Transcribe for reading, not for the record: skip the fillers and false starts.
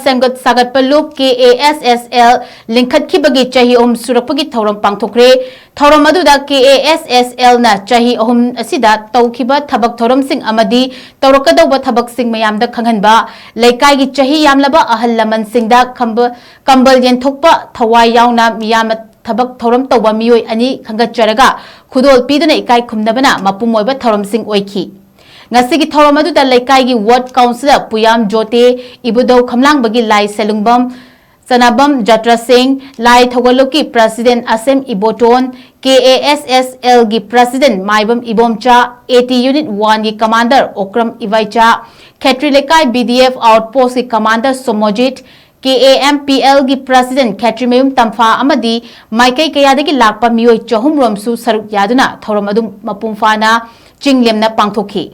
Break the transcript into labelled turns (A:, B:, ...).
A: SEMGAT SAGAT Palup KASSL Lingkhatkhibagi Chahi Ahum Surakpagi Thouram Pangthokhre Thouram aduda KASSL na Chahi Ahum asida tawkhiba thabak thoram sing amadi tawrakadawba thabak sing mayamda khanghanba laikai gi chahi yamlaba ahal laman singda kambal yenthokpa thawai yauna miyama thabak thoram tawba miyoi ani khangacharaga khudol piduna ikai khumnabana mapumoiba thoram sing oikhi ngasigi thoram aduda laikai gi ward councilor puyam jote ibudau khamlang bagi lai selungbam Sanabam Jatra Singh, Lai Thogaloki President Asem Iboton, KASSL gi President Maibam Ibomcha, AT Unit 1 gi Commander Okram Ivaicha, KHETRILEIKAI BDF Outpost gi Commander Somojit, KAMPL gi President Khetrimayum Tamfa Amadi, Maikai Kayadagi Lakpa Miyoi Chahum Romsu Saruk Yaduna, Thoram Adum Mapumfana, Chinglemna Pangthokhi.